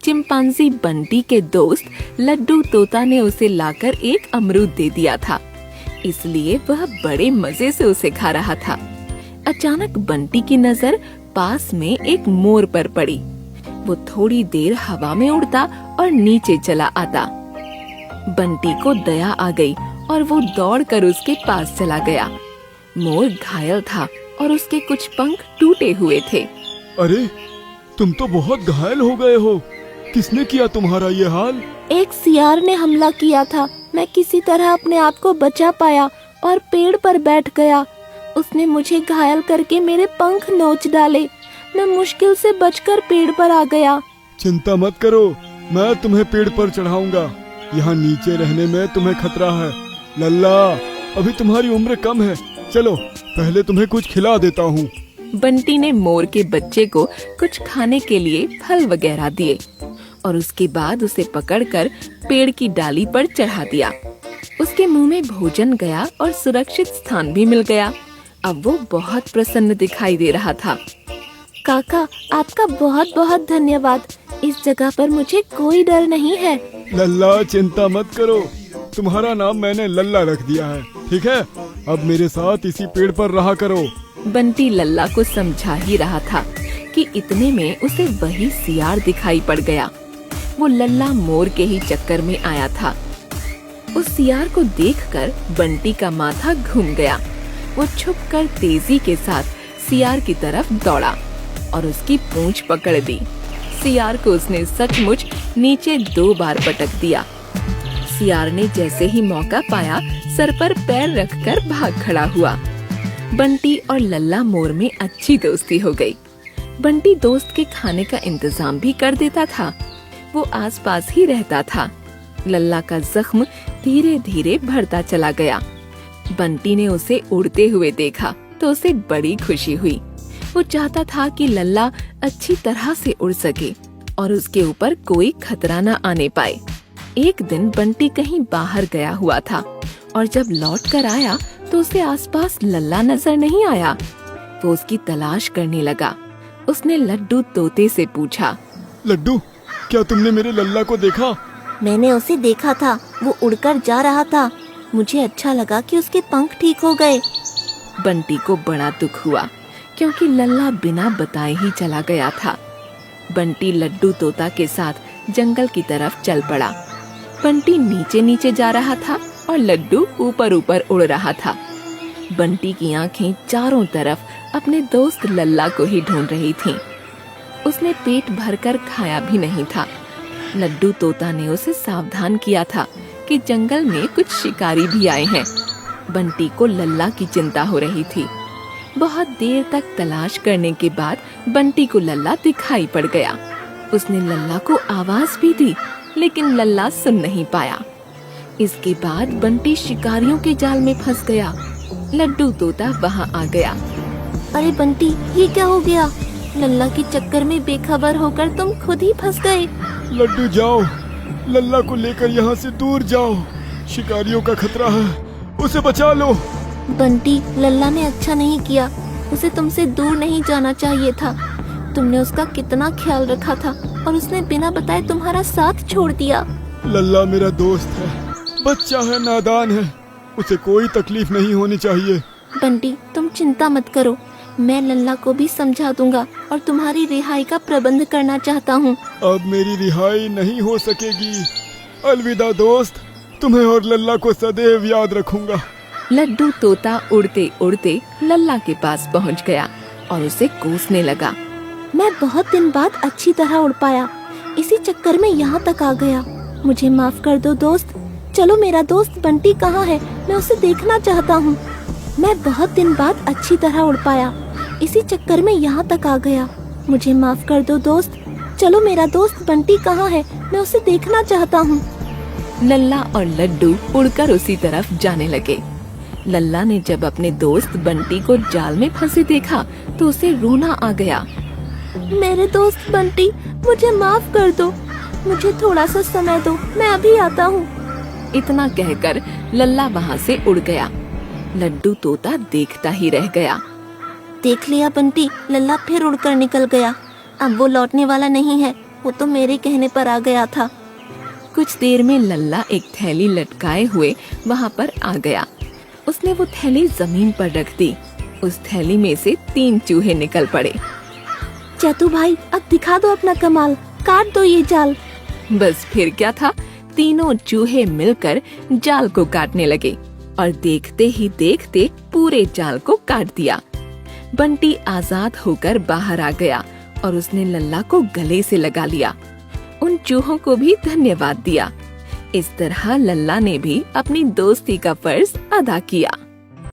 Chimpanzee Bunty के दोस्त लड्डू तोता ने उसे लाकर एक अमरूद दे दिया था, इसलिए वह बड़े मजे से उसे खा रहा था। अचानक बंटी की नजर पास में एक मोर पर पड़ी। वो थोड़ी देर हवा में उड़ता और नीचे चला आता। बंटी को दया आ गई और वो दौड़कर उसके पास चला गया। मोर घायल था और उसके कुछ पंख टूटे हुए थे। अरे, तुम तो बहुत घायल हो गए हो। किसने किया तुम्हारा ये हाल? एक सियार ने हमला किया था। मैं किसी तरह अपने आप को बचा पाया और पेड़ पर बैठ गया। उसने मुझे घायल करके मेरे पंख नोच डाले। मैं मुश्किल से बचकर पेड़ पर आ गया। चिंता मत करो, मैं तुम्हें पेड़ पर चढ़ाऊंगा। यहाँ नीचे रहने में तुम्हें खतरा है। लल्ला, अभी तुम्हारी उम्र कम है। चलो, पहले तुम्हें कुछ खिला देता हूँ। बंटी ने मोर के बच्चे को कुछ खाने के लिए फल वगैरह दिए और उसके बाद उसे पकड़कर पेड़ की डाली पर चढ़ा दिया। उसके मुंह में भोजन गया और सुरक्षित स्थान भी मिल गया। अब वो बहुत प्रसन्न दिखाई दे रहा था। काका, आपका बहुत बहुत धन्यवाद। इस जगह पर मुझे कोई डर नहीं है। लल्ला, चिंता मत करो, तुम्हारा नाम मैंने लल्ला रख दिया है, ठीक है? अब मेरे साथ इसी पेड़ पर रहा करो। बंटी लल्ला को समझा ही रहा था कि इतने में उसे वही सियार दिखाई पड़ गया। वो लल्ला मोर के ही चक्कर में आया था। उस सियार को देखकर बंटी का माथा घूम गया। वो छुपकर तेजी के साथ सियार की तरफ दौड़ा और उसकी पूंछ पकड़ दी। सियार को उसने सचमुच नीचे 2 बार पटक दिया। सियार ने जैसे ही मौका पाया, सर पर पैर रखकर भाग खड़ा हुआ। बंटी और लल्ला मोर में अच्छी दोस्ती हो गई। बंटी दोस्त के खाने का इंतजाम भी कर देता था। वो आसपास ही रहता था। लल्ला का जख्म धीरे धीरे भरता चला गया। बंटी ने उसे उड़ते हुए देखा तो उसे बड़ी खुशी हुई। वो चाहता था कि लल्ला अच्छी तरह से उड़ सके और उसके ऊपर कोई खतरा न आने पाए। एक दिन बंटी कहीं बाहर गया हुआ था और जब लौट कर आया तो उसे आसपास लल्ला नजर नहीं आया। वो उसकी तलाश करने लगा। उसने लड्डू तोते से पूछा, लड्डू, क्या तुमने मेरे लल्ला को देखा? मैंने उसे देखा था, वो उड़कर जा रहा था। मुझे अच्छा लगा कि उसके पंख ठीक हो गए। बंटी को बड़ा दुख हुआ क्योंकि लल्ला बिना बताए ही चला गया था। बंटी लड्डू तोता के साथ जंगल की तरफ चल पड़ा। बंटी नीचे नीचे जा रहा था और लड्डू ऊपर ऊपर उड़ रहा था। बंटी की आंखें चारों तरफ अपने दोस्त लल्ला को ही ढूंढ रही थीं। उसने पेट भरकर खाया भी नहीं था। लड्डू तोता ने उसे सावधान किया था कि जंगल में कुछ शिकारी भी आए हैं। बंटी को लल्ला की चिंता हो रही थी। बहुत देर तक तलाश करने के बाद बंटी को लल्ला दिखाई पड़ गया। उसने लल्ला को आवाज भी दी, लेकिन लल्ला सुन नहीं पाया। इसके बाद बंटी शिकारियों के जाल में फंस गया। लड्डू तोता वहाँ आ गया। अरे बंटी, ये क्या हो गया? लल्ला के चक्कर में बेखबर होकर तुम खुद ही फंस गए। लड्डू, जाओ, लल्ला को लेकर यहाँ से दूर जाओ। शिकारियों का खतरा है, उसे बचा लो। बंटी, लल्ला ने अच्छा नहीं किया। उसे तुमसे दूर नहीं जाना चाहिए था। तुमने उसका कितना ख्याल रखा था और उसने बिना बताए तुम्हारा साथ छोड़ दिया। लल्ला मेरा दोस्त है, बच्चा है, नादान है, उसे कोई तकलीफ नहीं होनी चाहिए। बंटी, तुम चिंता मत करो। मैं लल्ला को भी समझा दूंगा और तुम्हारी रिहाई का प्रबंध करना चाहता हूँ। अब मेरी रिहाई नहीं हो सकेगी। अलविदा दोस्त, तुम्हें और लल्ला को सदैव याद रखूंगा। लड्डू तोता उड़ते उड़ते लल्ला के पास पहुंच गया और उसे कोसने लगा। मैं बहुत दिन बाद अच्छी तरह उड़ पाया। इसी चक्कर में यहाँ तक आ गया। मुझे माफ कर दो दोस्त। चलो, मेरा दोस्त बंटी कहाँ है? मैं उसे देखना चाहता हूँ। मैं बहुत दिन बाद अच्छी तरह उड़ पाया। इसी चक्कर में यहाँ तक आ गया। मुझे माफ कर दो दोस्त। चलो, मेरा दोस्त बंटी कहाँ है? मैं उसे देखना चाहता हूँ। लल्ला और लड्डू उड़कर उसी तरफ जाने लगे। लल्ला ने जब अपने दोस्त बंटी को जाल में फंसे देखा तो उसे रोना आ गया। मेरे दोस्त बंटी, मुझे माफ कर दो। मुझे थोड़ा सा समय दो, मैं अभी आता हूँ। इतना कहकर लल्ला वहाँ से उड़ गया। लड्डू तोता देखता ही रह गया। देख लिया बंटी, लल्ला फिर उड़कर निकल गया। अब वो लौटने वाला नहीं है। वो तो मेरे कहने पर आ गया था। कुछ देर में लल्ला एक थैली लटकाए हुए वहाँ पर आ गया। उसने वो थैली जमीन पर रख दी। उस थैली में से 3 चूहे निकल पड़े। चतु भाई, अब दिखा दो अपना कमाल, काट दो ये जाल। बस फिर क्या था, तीनों चूहे मिलकर जाल को काटने लगे और देखते ही देखते पूरे जाल को काट दिया। बंटी आजाद होकर बाहर आ गया और उसने लल्ला को गले से लगा लिया। उन चूहों को भी धन्यवाद दिया। इस तरह लल्ला ने भी अपनी दोस्ती का फर्ज अदा किया।